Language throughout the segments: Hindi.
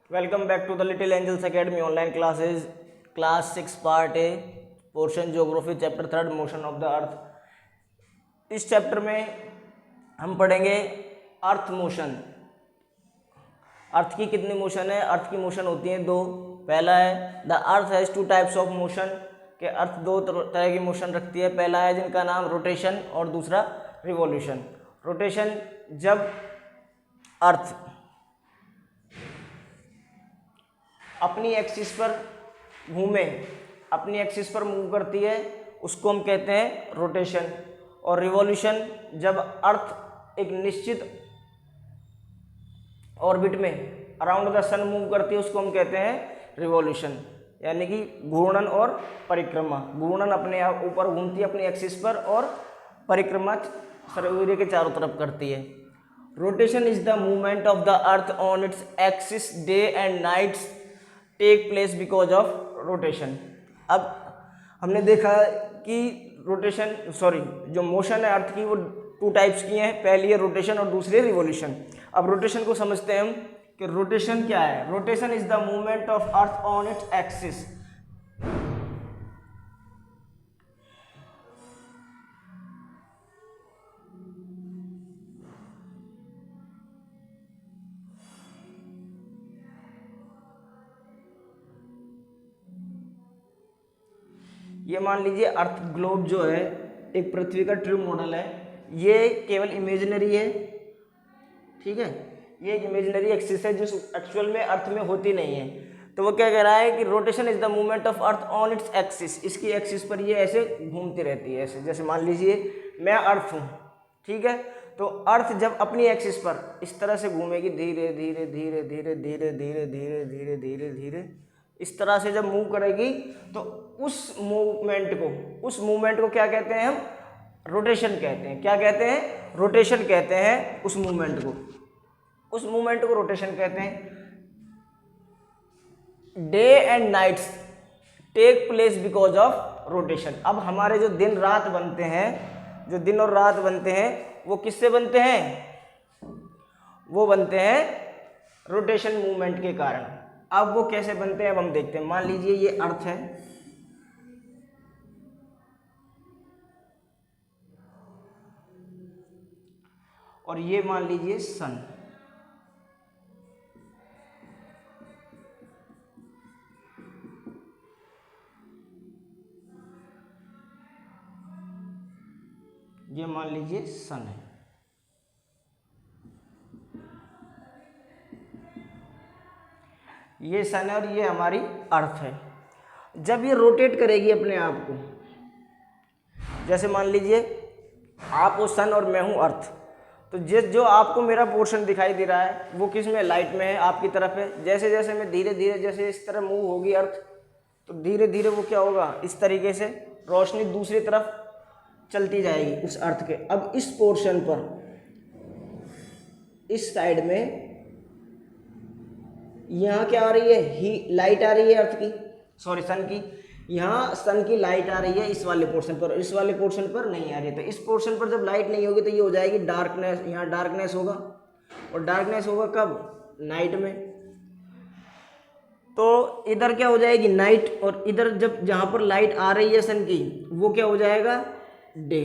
Welcome back to the little angels academy online classes class 6 part A portion geography chapter 3 motion of the earth. इस चैप्टर में हम पढ़ेंगे अर्थ मोशन। अर्थ की कितनी मोशन है? अर्थ की मोशन होती है दो। पहला है the earth has two types of motion, के अर्थ दो तरह की मोशन रखती है। पहला है जिनका नाम रोटेशन और दूसरा रिवॉल्यूशन। रोटेशन जब अर्थ अपनी एक्सिस पर घूमे, अपनी एक्सिस पर मूव करती है, उसको हम कहते हैं रोटेशन। और रिवॉल्यूशन जब अर्थ एक निश्चित ऑर्बिट में अराउंड द सन मूव करती है, उसको हम कहते हैं रिवॉल्यूशन, यानी कि घूर्णन और परिक्रमा। घूर्णन अपने आप ऊपर घूमती है अपनी एक्सिस पर और परिक्रमा सूर्य के चारों तरफ करती है। Rotation is the movement of the earth on its axis. Day and nights take place because of rotation. अब हमने देखा कि जो मोशन है अर्थ की वो टू टाइप्स की हैं। पहली है रोटेशन और दूसरी है रिवॉल्यूशन। अब रोटेशन को समझते हैं हम कि रोटेशन क्या है। Rotation is the movement of earth on its axis. ये मान लीजिए अर्थ ग्लोब जो है एक पृथ्वी का ट्रू मॉडल है, ये केवल इमेजिनरी है, ठीक है। ये एक इमेजिनरी एक्सिस है जो एक्चुअल में अर्थ में होती नहीं है। तो वो क्या कह रहा है कि rotation is the movement of earth on its axis. इसकी एक्सिस पर ये ऐसे घूमती रहती है, ऐसे। जैसे मान लीजिए मैं अर्थ हूँ, ठीक है। तो अर्थ जब अपनी एक्सिस पर इस तरह से घूमेगी, धीरे धीरे धीरे धीरे धीरे धीरे धीरे धीरे धीरे धीरे इस तरह से जब मूव करेगी, तो उस मूवमेंट को क्या कहते हैं हम? रोटेशन कहते हैं। क्या कहते हैं? रोटेशन कहते हैं उस मूवमेंट को रोटेशन कहते हैं। Day and nights take place because of rotation. अब हमारे जो दिन रात बनते हैं, वो किससे बनते हैं? वो बनते हैं रोटेशन मूवमेंट के कारण। अब वो कैसे बनते हैं अब हम देखते हैं। मान लीजिए ये अर्थ है, और ये मान लीजिए सन। ये मान लीजिए सन है। ये सन है और ये हमारी अर्थ है। जब ये रोटेट करेगी अपने आप को, जैसे मान लीजिए आप वो सन और मैं हूँ अर्थ, तो जो आपको मेरा पोर्शन दिखाई दे रहा है वो किस में? लाइट में है, आपकी तरफ है। जैसे जैसे मैं धीरे धीरे जैसे इस तरह मूव होगी अर्थ, तो धीरे धीरे वो क्या होगा? इस तरीके से रोशनी दूसरी तरफ चलती जाएगी उस अर्थ के। अब इस पोर्शन पर, इस साइड में यहाँ क्या आ रही है? लाइट आ रही है अर्थ की, सॉरी सन की। यहाँ सन की लाइट आ रही है इस वाले पोर्शन पर, इस वाले पोर्शन पर नहीं आ रही है। तो इस पोर्शन पर जब लाइट नहीं होगी तो ये हो जाएगी डार्कनेस। यहाँ डार्कनेस होगा, और डार्कनेस होगा कब? नाइट में। तो इधर क्या हो जाएगी? नाइट। और इधर जब जहाँ पर लाइट आ रही है सन की, वो क्या हो जाएगा? डे।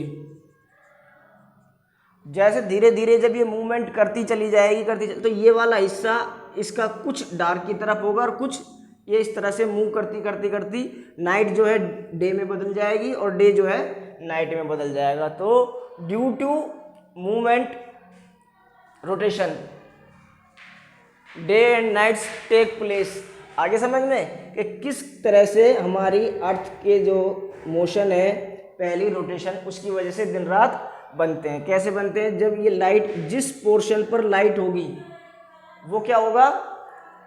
जैसे धीरे धीरे जब ये मूवमेंट करती चली जाएगी तो ये वाला हिस्सा इसका कुछ डार्क की तरफ होगा और कुछ ये इस तरह से मूव करती नाइट जो है डे में बदल जाएगी और डे जो है नाइट में बदल जाएगा। तो due to movement rotation day and nights take place. आगे समझ में कि किस तरह से हमारी अर्थ के जो मोशन है, पहली रोटेशन, उसकी वजह से दिन रात बनते हैं। कैसे बनते हैं? जब ये लाइट, जिस पोर्शन पर लाइट होगी वो क्या होगा?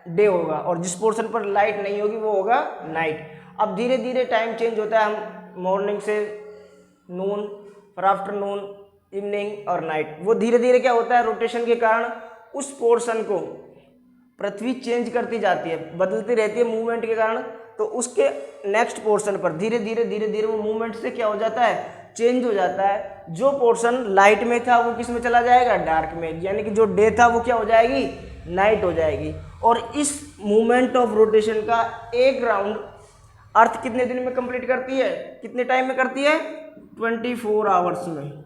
डे होगा, और जिस पोर्शन पर लाइट नहीं होगी वो होगा नाइट। अब धीरे धीरे टाइम चेंज होता है, हम मॉर्निंग से नून, फिर आफ्टरनून, इवनिंग और नाइट। वो धीरे धीरे क्या होता है? रोटेशन के कारण उस पोर्शन को पृथ्वी चेंज करती जाती है, बदलती रहती है मूवमेंट के कारण। तो उसके नेक्स्ट पोर्शन पर धीरे धीरे वो मूवमेंट से क्या हो जाता है? चेंज हो जाता है, जो पोर्शन लाइट में था वो किस में चला जाएगा, डार्क में, यानी कि जो डे था वो क्या हो जाएगी, नाइट हो जाएगी। और इस मूवमेंट ऑफ रोटेशन का एक राउंड अर्थ कितने दिन में कंप्लीट करती है, कितने टाइम में करती है, 24 आवर्स में।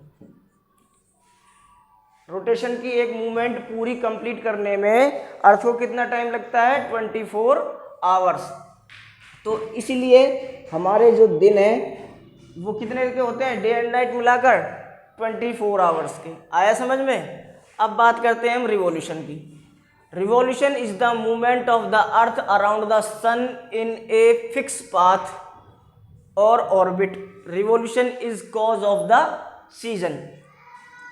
रोटेशन की एक मूवमेंट पूरी कंप्लीट करने में अर्थ को कितना टाइम लगता है, 24 आवर्स। तो इसीलिए हमारे जो दिन है वो कितने के होते हैं, डे एंड नाइट मिलाकर 24 आवर्स के। आया समझ में। अब बात करते हैं हम रिवॉल्यूशन की। Revolution is the movement of the earth around the sun in a fix path और orbit. Revolution is cause of the season.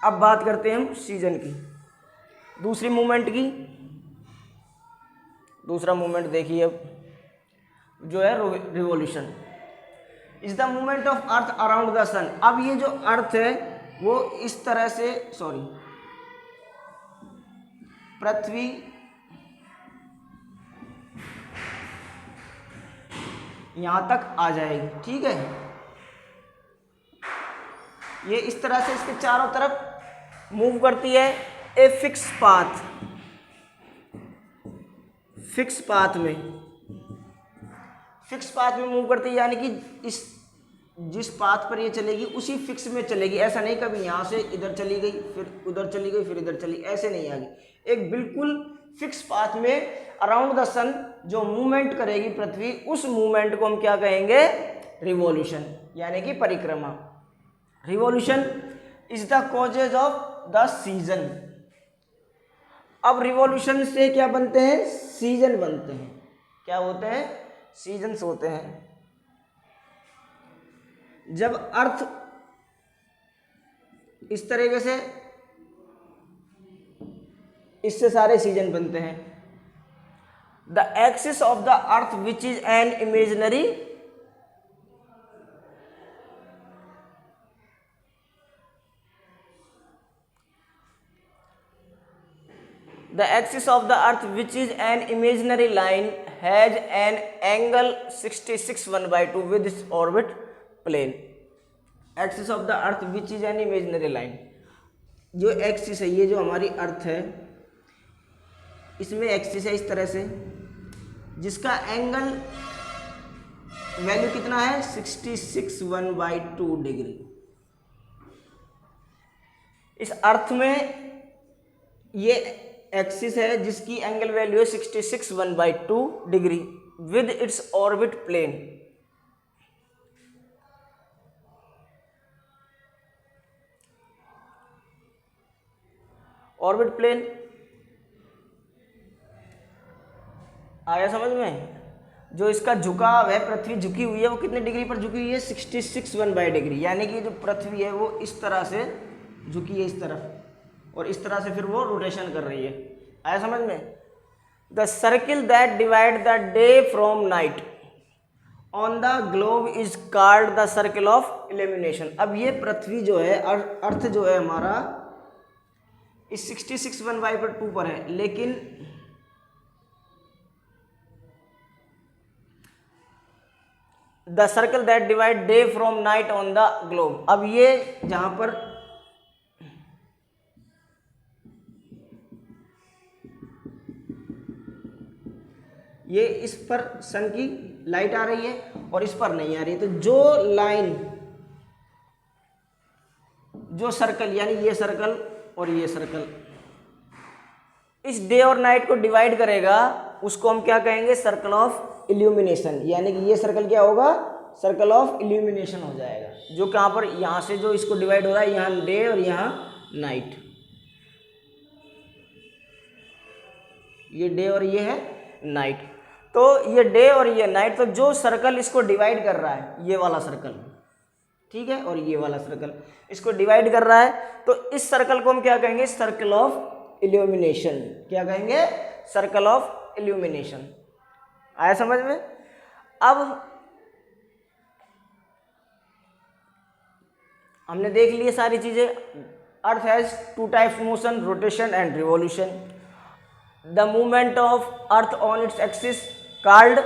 अब बात करते हैं हम सीजन की, दूसरी मूवमेंट की। दूसरा मूवमेंट देखिए अब जो है revolution is the movement of earth around the sun. अब ये जो अर्थ है वो इस तरह से, सॉरी, पृथ्वी यहां तक आ जाएगी, ठीक है। ये इस तरह से इसके चारों तरफ मूव करती है ए फिक्स पाथ, फिक्स पाथ में, फिक्स पाथ में मूव करती है, यानी कि इस जिस पाथ पर ये चलेगी उसी फिक्स में चलेगी। ऐसा नहीं कभी यहाँ से इधर चली गई फिर उधर चली गई फिर इधर चली, ऐसे नहीं आएगी। एक बिल्कुल फिक्स पाथ में अराउंड द सन जो मूवमेंट करेगी पृथ्वी, उस मूवमेंट को हम क्या कहेंगे, रिवॉल्यूशन, यानी कि परिक्रमा। Revolution is the causes of the season. अब रिवॉल्यूशन से क्या बनते हैं, सीजन बनते हैं। क्या होते हैं, सीजन्स होते हैं। जब अर्थ इस तरीके से, इससे सारे सीजन बनते हैं। The axis of the earth which is an imaginary, the axis of the earth which is an imaginary line has an angle 66/2 with its orbit plane. Axis of the earth which is an imaginary line, जो एक्सिस है, ये जो हमारी अर्थ है इसमें एक्सिस है इस तरह से, जिसका एंगल वैल्यू कितना है, 66/2 डिग्री। इस अर्थ में ये एक्सिस है जिसकी एंगल वैल्यू है 66/2 degree with its orbit plane. Orbit plane आया समझ में। जो इसका झुकाव है, पृथ्वी झुकी हुई है, वो कितने डिग्री पर झुकी हुई है, 66 डिग्री, यानी कि जो पृथ्वी है वो इस तरह से झुकी है इस तरफ, और इस तरह से फिर वो रोटेशन कर रही है। आया समझ में। The circle that divide the day from night on the globe is called the circle of illumination. अब ये पृथ्वी जो है, अर्थ जो है हमारा, इस 66/2 पर है, लेकिन the circle that divide day from night on the globe. अब ये जहां पर ये इस पर सन की लाइट आ रही है और इस पर नहीं आ रही है, तो जो लाइन, जो सर्कल, यानी ये सर्कल और ये सर्कल इस डे और नाइट को डिवाइड करेगा, उसको हम क्या कहेंगे, सर्कल ऑफ इल्यूमिनेशन। यानी कि ये सर्कल क्या होगा, सर्कल ऑफ इल्यूमिनेशन हो जाएगा। जो कहाँ पर, यहाँ से जो इसको डिवाइड हो रहा है, यहाँ डे और यहाँ नाइट, ये डे और ये है नाइट। तो ये डे और ये नाइट, तो जो सर्कल इसको डिवाइड कर रहा है, ये वाला सर्कल, ठीक है, और ये वाला सर्कल इसको डिवाइड कर रहा है, तो इस सर्कल को हम क्या कहेंगे, सर्कल ऑफ इल्यूमिनेशन। क्या कहेंगे, सर्कल ऑफ इल्यूमिनेशन। आया समझ में। अब हमने देख लिए सारी चीजें। Earth has 2 types motion, rotation and revolution. The movement of earth on its axis called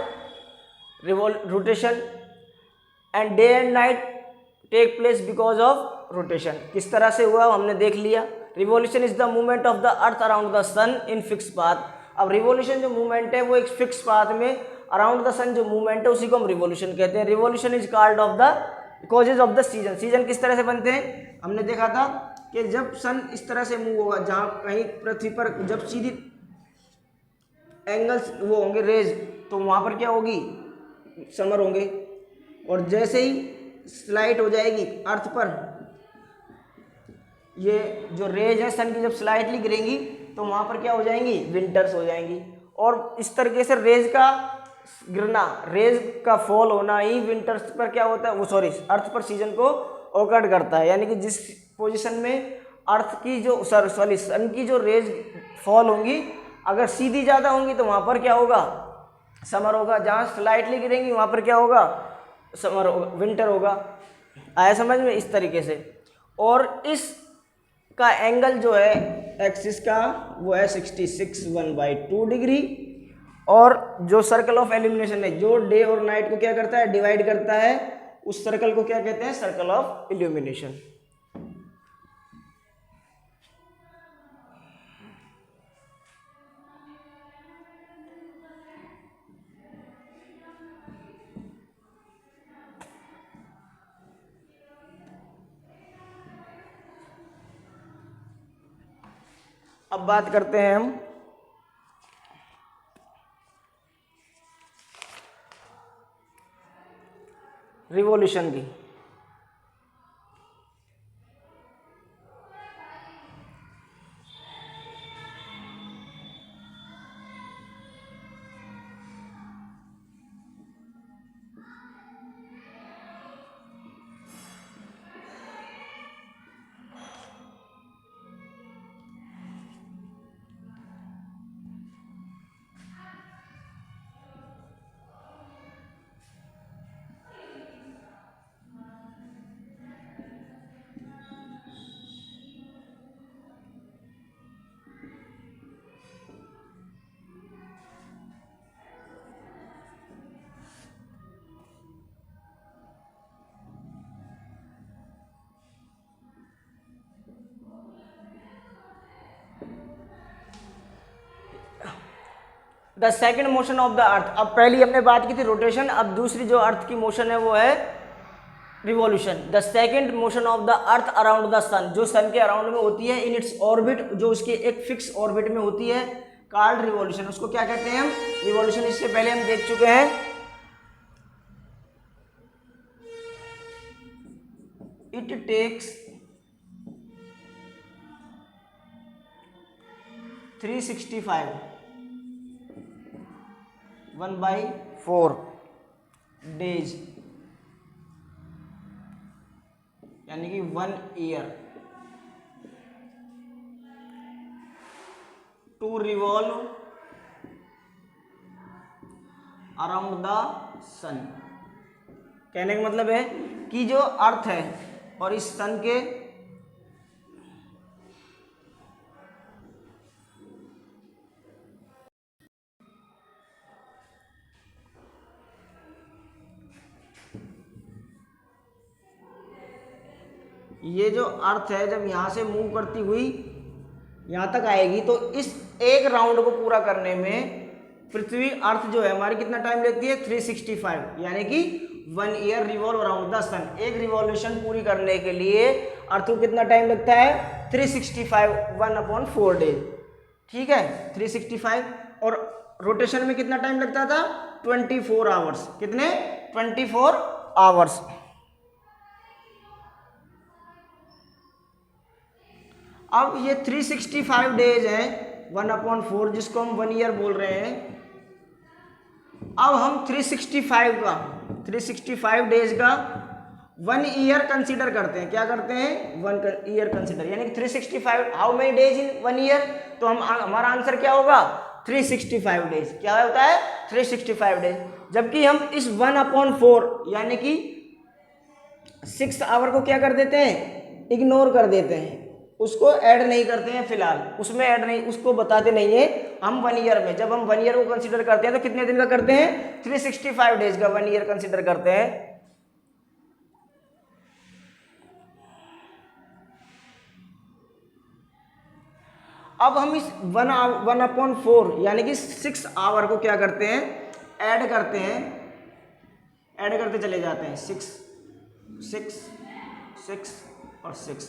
rotation, and day and night take place because of rotation. किस तरह से हुआ हमने देख लिया। Revolution is the movement of the earth around the sun in fix path. अब रिवॉल्यूशन जो मूवमेंट है वो एक फिक्स पाथ में अराउंड द सन जो मूवमेंट है उसी को हम रिवॉल्यूशन कहते हैं। Revolution is called off the causes of the season. Season किस तरह से बनते हैं, हमने देखा था कि जब सन इस तरह से मूव होगा, जहाँ कहीं पृथ्वी पर जब सीधी एंगल्स वो होंगे रेज, तो वहाँ पर क्या होगी, समर होंगे। और जैसे ही स्लाइड हो जाएगी अर्थ पर, ये जो रेज है सन की जब स्लाइटली गिरेंगी तो वहाँ पर क्या हो जाएंगी, विंटर्स हो जाएंगी। और इस तरीके से रेज का गिरना, रेज का फॉल होना ही विंटर्स पर क्या होता है, वो सॉरी अर्थ पर सीजन को ओकर्ड करता है। यानी कि जिस पोजीशन में अर्थ की जो सॉरी सन की जो रेज फॉल होंगी अगर सीधी ज़्यादा होंगी तो वहाँ पर क्या होगा, समर होगा। जहाँ स्लाइटली गिरेंगी वहाँ पर क्या होगा, समर होगा, विंटर होगा। आया समझ में, इस तरीके से। और इस का एंगल जो है एक्सिस का वो है 66 डिग्री। और जो सर्कल ऑफ एल्यूमिनेशन है जो डे और नाइट को क्या करता है, डिवाइड करता है, उस सर्कल को क्या कहते हैं, सर्कल ऑफ इल्यूमिनेशन। अब बात करते हैं हम रिवॉल्यूशन की। The second motion of the अर्थ। अब पहली हमने बात की थी रोटेशन, अब दूसरी जो अर्थ की मोशन है वो है revolution. The second motion of the earth around the sun, जो सन के अराउंड में होती है, इन इट्स ऑर्बिट, जो उसके एक फिक्स ऑर्बिट में होती है, कॉल्ड रिवॉल्यूशन। उसको क्या कहते हैं हम, रिवॉल्यूशन। इससे पहले हम देख चुके हैं। इट टेक्स 365 1/4 डेज, यानी कि 1 year to revolve around the sun. कहने का मतलब है कि जो अर्थ है और इस सन के ये जो अर्थ है जब यहाँ से मूव करती हुई यहाँ तक आएगी तो इस एक राउंड को पूरा करने में पृथ्वी अर्थ जो है हमारी कितना टाइम लेती है, 365, यानी कि 1 ईयर रिवॉल्व अराउंड द सन। एक रिवॉल्यूशन पूरी करने के लिए अर्थ को कितना टाइम लगता है, 365, 1/4 डेज। ठीक है, 365। और रोटेशन में कितना टाइम लगता था, 24 आवर्स। कितने, 24 आवर्स। अब ये 365 डेज हैं, 1/4, जिसको हम 1 ईयर बोल रहे हैं। अब हम 365 डेज का 1 ईयर कंसीडर करते हैं। क्या करते हैं, 1 ईयर कंसीडर, यानी कि 365, how many days in 1 year. तो हम हमारा आंसर क्या होगा, 365 डेज। क्या होता है, 365 डेज। जबकि हम इस 1/4 यानी कि 6 आवर को क्या कर देते हैं, इग्नोर कर देते हैं, उसको ऐड नहीं करते हैं फिलहाल, उसमें ऐड नहीं, उसको बताते नहीं है हम 1 ईयर में। जब हम 1 ईयर को कंसीडर करते हैं तो कितने दिन का करते हैं, 365 डेज का 1 ईयर कंसीडर करते हैं। अब हम इस 1/4 यानी कि 6 आवर को क्या करते हैं, ऐड करते हैं, ऐड करते चले जाते हैं, 6 6 6 और 6।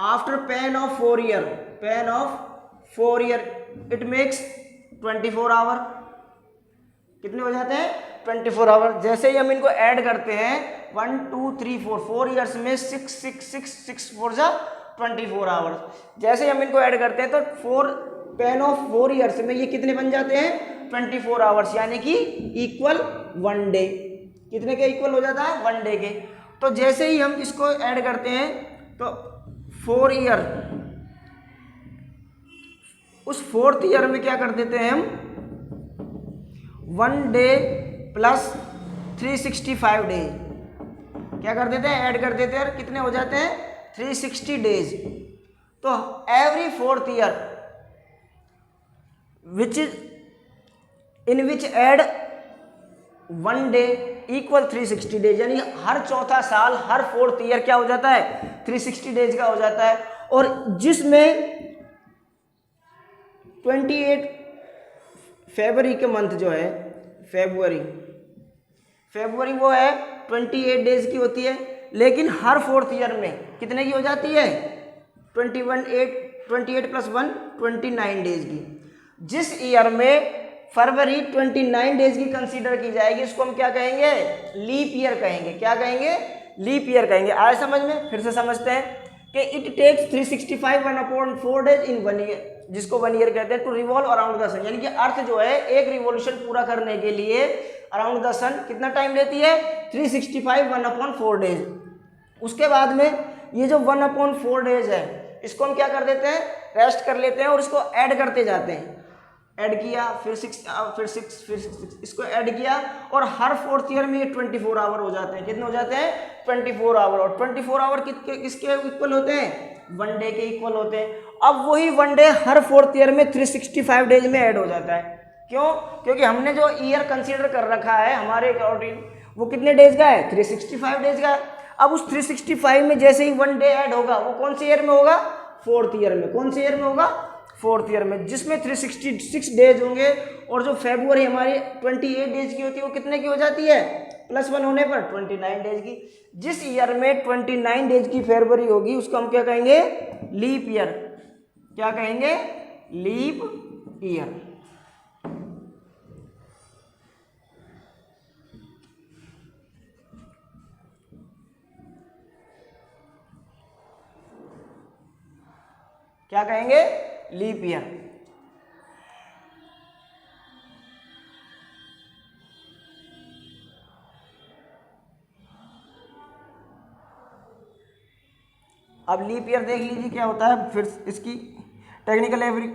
After span of 4 year, span of 4 year it makes 24 hour. कितने हो जाते हैं, 24 आवर। जैसे ही हम इनको ऐड करते हैं 1 2 3 4 ईयर्स में 6 6 6 6 4 जा 24 आवर्स। जैसे ही हम इनको ऐड करते हैं तो 4 पैन ऑफ 4 ईयर्स में ये कितने बन जाते हैं, 24 आवर्स, यानी कि इक्वल 1 डे। कितने के इक्वल हो जाता है, 1 डे के। तो जैसे ही हम इसको ऐड करते हैं तो 4 ईयर, उस 4th ईयर में क्या कर देते हैं हम, 1 डे प्लस 365 डे क्या कर देते हैं, ऐड कर देते हैं, और कितने हो जाते हैं, 360 डेज। तो every 4th year which in which add 1 day equal 360 days, यानी हर चौथा साल, हर 4th ईयर क्या हो जाता है, 360 डेज का हो जाता है। और जिसमें 28 फरवरी के मंथ जो है, फरवरी वो है 28 डेज की होती है, लेकिन हर 4th ईयर में कितने की हो जाती है, 28 प्लस 1 29 डेज की। जिस ईयर में फरवरी 29 डेज की कंसीडर की जाएगी उसको हम क्या कहेंगे, लीप ईयर कहेंगे। क्या कहेंगे, लीप ईयर कहेंगे। आए समझ में, फिर से समझते हैं कि it takes 365 1/4 days in 1 year, जिसको 1 ईयर कहते हैं, to revolve around the sun. यानी कि अर्थ जो है एक रिवॉल्यूशन पूरा करने के लिए अराउंड द सन कितना टाइम लेती है, 365 1/4 डेज। उसके बाद में ये जो 1/4 डेज है इसको हम क्या कर देते हैं, रेस्ट कर लेते हैं और इसको ऐड करते जाते हैं। ऐड किया, फिर 6 इसको ऐड किया, और हर 4th ईयर में ये 24 आवर हो जाते हैं। कितने हो जाते हैं, 24 आवर। और 24 आवर किसके इक्वल होते हैं, 1 डे के इक्वल होते हैं। अब वही 1 डे हर 4th ईयर में 365 डेज में ऐड हो जाता है। क्यों, क्योंकि हमने जो ईयर कंसीडर कर रखा है हमारे अकॉर्डिंग वो कितने डेज का है, 365 डेज का है। अब उस 365 में जैसे ही 1 डे ऐड होगा वो कौन से ईयर में होगा, 4th ईयर में। कौन से ईयर में होगा, 4th ईयर में, जिसमें 366 डेज होंगे। और जो फरवरी हमारी 28 डेज की होती है वो कितने की हो जाती है, +1 होने पर 29 डेज की। जिस ईयर में 29 डेज की फरवरी होगी उसको हम क्या कहेंगे, लीप ईयर। क्या कहेंगे, लीप ईयर। क्या कहेंगे, लीप ईयर। अब लीप ईयर देख लीजिए क्या होता है, फिर इसकी technical every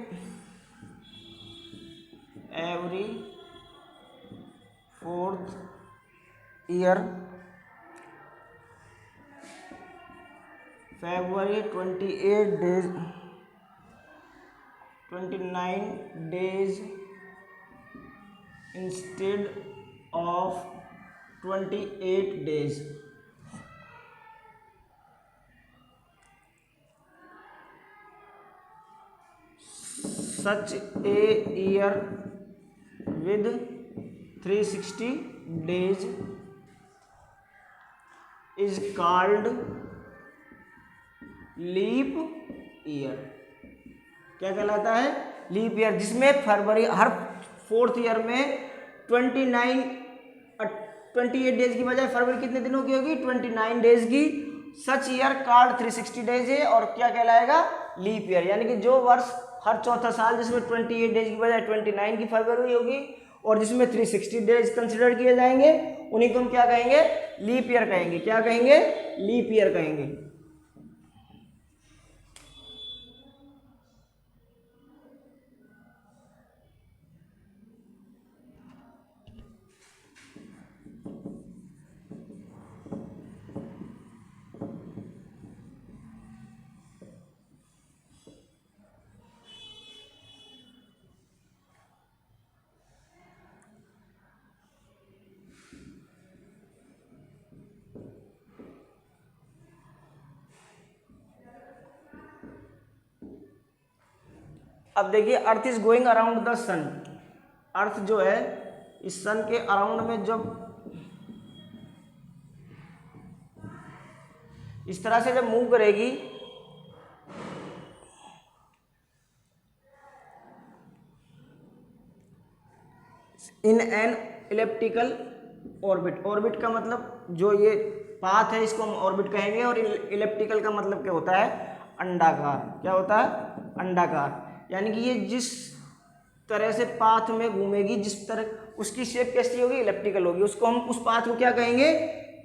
4th year February 29 days instead of 28 days. Such a year with 360 days is called leap year. क्या कहलाता है, लीप ईयर, जिसमें फरवरी हर 4th ईयर में 28 डेज की बजाय फरवरी कितने दिनों की होगी, 29 डेज की। सच ईयर कार्ड 360 डेज है और क्या कहलाएगा, लीप ईयर। यानी कि जो वर्ष हर चौथा साल जिसमें 28 डेज की बजाय 29 की फरवरी होगी और जिसमें 360 डेज कंसिडर किए जाएंगे उन्हीं को हम क्या कहेंगे, लीप ईयर कहेंगे। क्या कहेंगे, लीप ईयर कहेंगे। अब देखिए earth is going around the sun, earth जो है इस सन के अराउंड में जब इस तरह से जब मूव करेगी in an elliptical orbit, orbit का मतलब जो ये पाथ है इसको हम ऑर्बिट कहेंगे, और इलेप्टिकल का मतलब क्या होता है, अंडाकार। क्या होता है, अंडाकार। यानी कि ये जिस तरह से पाथ में घूमेगी, जिस तरह उसकी शेप कैसी होगी, इलेप्टिकल होगी, उसको हम उस पाथ को क्या कहेंगे,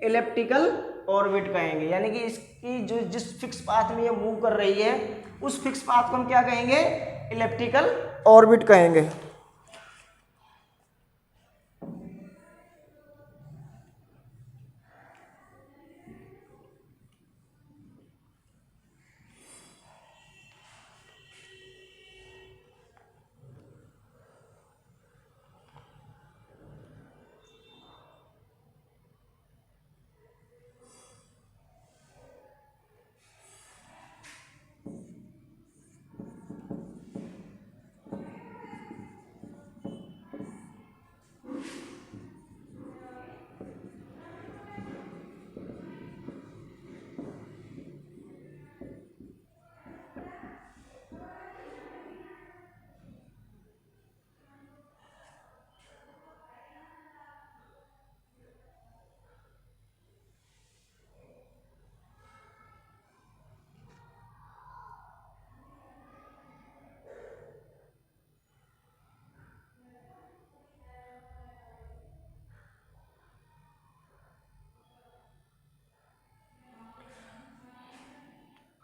इलेप्टिकल ऑर्बिट कहेंगे। यानी कि इसकी जो जिस फिक्स पाथ में ये मूव कर रही है उस फिक्स पाथ को हम क्या कहेंगे, इलेप्टिकल ऑर्बिट कहेंगे।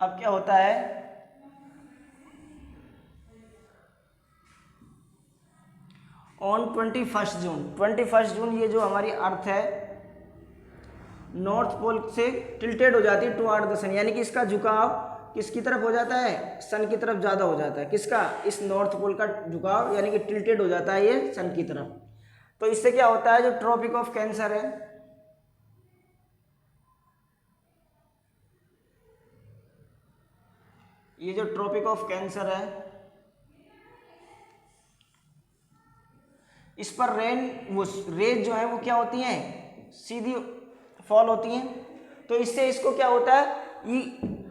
अब क्या होता है, ऑन 21 जून ये जो हमारी अर्थ है नॉर्थ पोल से टिल्टेड हो जाती है टुवर्ड द सन, यानी कि इसका झुकाव किसकी तरफ हो जाता है, सन की तरफ ज़्यादा हो जाता है। किसका, इस नॉर्थ पोल का झुकाव, यानी कि टिल्टेड हो जाता है ये सन की तरफ। तो इससे क्या होता है, जो ट्रॉपिक ऑफ कैंसर है, ये जो ट्रॉपिक ऑफ कैंसर है इस पर रेज जो है वो क्या होती हैं, सीधी फॉल होती हैं। तो इससे इसको क्या होता है,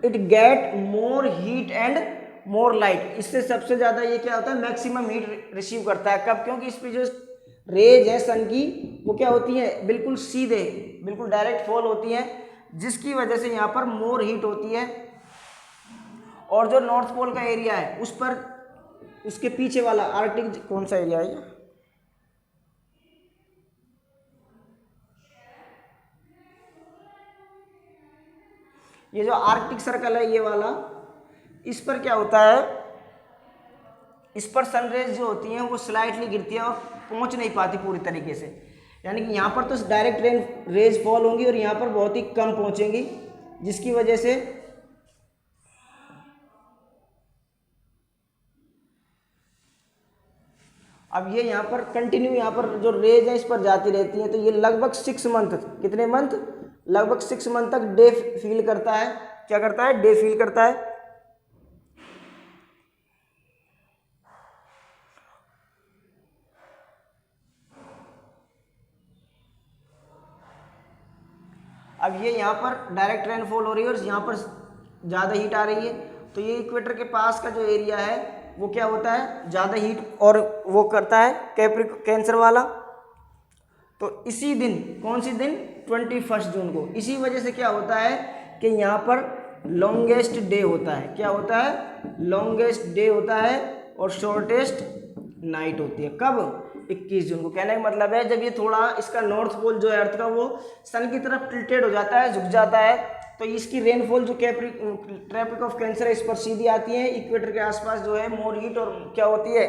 it get more heat and more light. इससे सबसे ज़्यादा ये क्या होता है, मैक्सिमम हीट रिसीव करता है। कब, क्योंकि इस पर जो रेज है सन की वो क्या होती है, बिल्कुल सीधे, बिल्कुल डायरेक्ट फॉल होती हैं, जिसकी वजह से यहाँ पर मोर हीट होती है। और जो नॉर्थ पोल का एरिया है उस पर, उसके पीछे वाला आर्कटिक, कौन सा एरिया है ये जो आर्कटिक सर्कल है ये वाला, इस पर क्या होता है, इस पर सनरेज जो होती हैं वो स्लाइटली गिरती है और पहुंच नहीं पाती पूरी तरीके से। यानी कि यहाँ पर तो डायरेक्ट रेज फॉल होंगी और यहाँ पर बहुत ही कम पहुंचेंगी, जिसकी वजह से अब ये यहाँ पर कंटिन्यू, यहाँ पर जो रेज है इस पर जाती रहती है। तो ये लगभग 6 मंथ, कितने मंथ, लगभग 6 मंथ तक डे फील करता है। क्या करता है, डे फील करता है। अब ये यहाँ पर डायरेक्ट रेनफॉल हो रही है और यहाँ पर ज़्यादा हीट आ रही है। तो ये इक्वेटर के पास का जो एरिया है वो क्या होता है, ज़्यादा हीट और वो करता है कैंसर वाला। तो इसी दिन, कौन सी दिन, 21 जून को, इसी वजह से क्या होता है कि यहाँ पर लॉन्गेस्ट डे होता है। क्या होता है, लॉन्गेस्ट डे होता है और शॉर्टेस्ट नाइट होती है। कब, 21 जून को। कहने का मतलब है जब ये थोड़ा इसका नॉर्थ पोल जो है अर्थ का वो सन की तरफ टिल्टेड हो जाता है, झुक जाता है, तो इसकी रेनफॉल जो ट्रॉपिक ऑफ कैंसर है इस पर सीधी आती है। इक्वेटर के आसपास जो है मोर हीट और क्या होती है,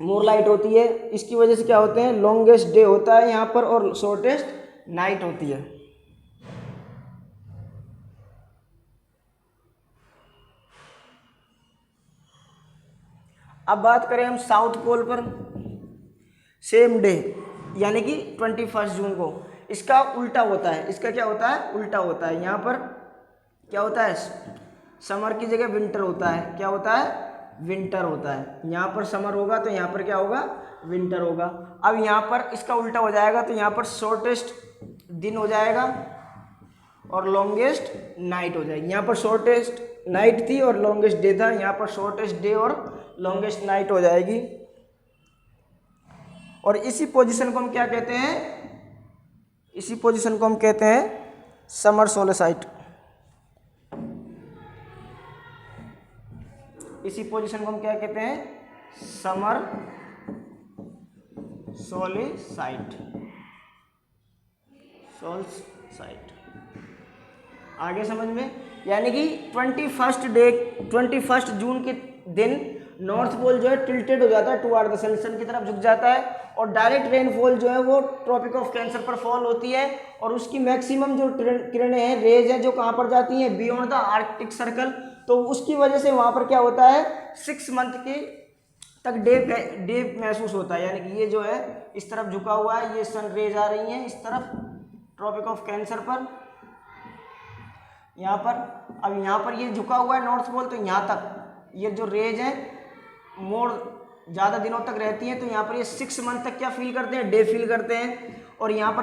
मोर लाइट होती है। इसकी वजह से क्या होते हैं, लॉन्गेस्ट डे होता है यहाँ पर और शॉर्टेस्ट नाइट होती है। अब बात करें हम साउथ पोल पर, सेम डे यानी कि 21 जून को इसका उल्टा होता है। इसका क्या होता है, उल्टा होता है। यहाँ पर क्या होता है, समर की जगह विंटर होता है। क्या होता है, विंटर होता है। यहाँ पर समर होगा तो यहाँ पर क्या होगा, विंटर होगा। अब यहाँ पर इसका उल्टा हो जाएगा, तो यहाँ पर शॉर्टेस्ट दिन हो जाएगा और लॉन्गेस्ट नाइट हो जाएगी। यहाँ पर शॉर्टेस्ट नाइट थी और लॉन्गेस्ट डे था, यहाँ पर शॉर्टेस्ट डे और लॉन्गेस्ट नाइट हो जाएगी। और इसी पोजीशन को हम क्या कहते हैं, इसी पोजीशन को हम कहते हैं समर सोलेसाइट। इसी पोजीशन को हम क्या कहते हैं, समर सोलेसाइट। सोलेसाइट आगे समझ में, यानी कि 21 जून के दिन नॉर्थ पोल जो है टिल्टेड हो जाता है टुवार्ड द सन की तरफ झुक जाता है, और डायरेक्ट रेनफॉल जो है वो ट्रॉपिक ऑफ कैंसर पर फॉल होती है, और उसकी मैक्सिमम जो किरणें हैं, रेज हैं, जो कहाँ पर जाती हैं, बियॉन्ड द आर्कटिक सर्कल। तो उसकी वजह से वहाँ पर क्या होता है, 6 मंथ के तक डे महसूस होता है। यानी कि ये जो है इस तरफ झुका हुआ है, ये सन रेज आ रही हैं इस तरफ ट्रॉपिक ऑफ कैंसर पर, यहाँ पर। अब यहाँ पर ये झुका हुआ है नॉर्थ पोल, तो यहाँ तक ये जो रेज है मोर ज़्यादा दिनों तक रहती हैं, तो यहाँ पर ये 6 मंथ तक क्या फील करते हैं, डे फील करते हैं। और यहाँ पर